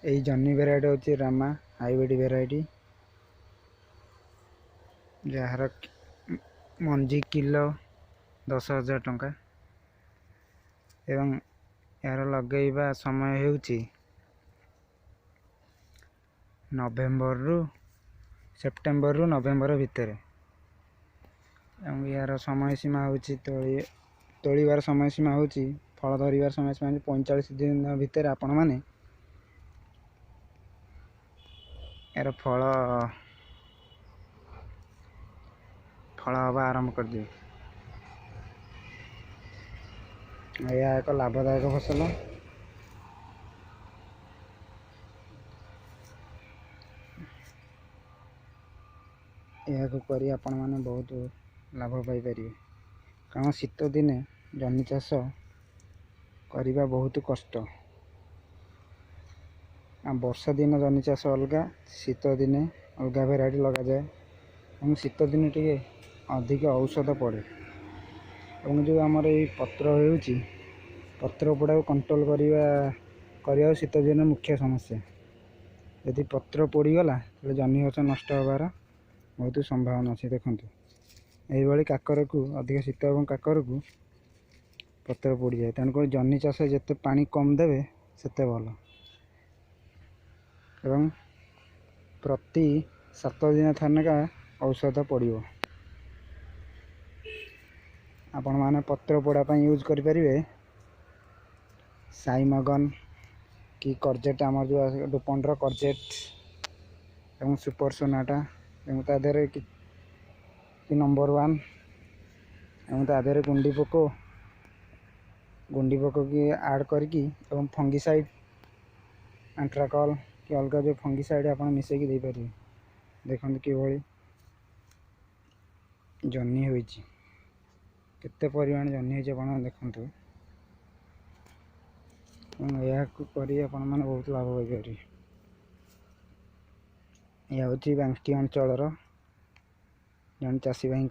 यही जन्नी भेराइटी होची रामा हाइब्रिड भेराइटी जार मंजी किलो 10,000 टंका एवं यार लगेଇବା समय ହେଉଛି नवेम्बर रु सेप्टेम्बर रु नवेम्बर भितर एवं यार समय सीमा होची तोड़ीबार समय सीमा होची फल धरिबार समय सीमा 45 दिन भितर आपण माने यार फल हवा आरंभ कर दिए। यह एक लाभदायक फसल यह करी आपण माने बहुत लाभ पाई परिबे कारण शीत दिने जन्नी चाष करिबा बहुत कष्ट। वर्षा दिन जन्नी चाष अलग शीत दिने अलग भेराइटी लगा जाए और शीत दिन टे अधिक औषध पड़े और जो आमर ये पत्र होउची पत्र पोड़ा कंट्रोल करवा शीत दिन मुख्य समस्या यदि पत्र पोड़गला तो जन्नी गछ नष्ट होबार बहुत संभावना अच्छे। देखो यही काकर को अधिक शीत और काकर को पत्र पोड़ जाए तेणुक जन्नी चाष जिते पानी कम देवे सेते भल एवं प्रति 7 दिन थानेका औषध पड़ो आपण माने पत्र पोड़ा यूज करें साइमगन कि करजेट आम जो डुपंडर करजेट एवं सुपर सोनाटा एवं तादेह कि नंबर 1 एवं तादेह गुंडी पोक की ऐड करके एवं फंगिसाइड एंट्राकल कि अलग जो फंगिसाइड आप मिसेक दे पारे। देखते कि जन्नी होती केते परिमाण जन्नी होती देखु यह करी आपण माने बहुत लाभ हो पारे। यह हूँ बांकी अंचल जन चाषी भाई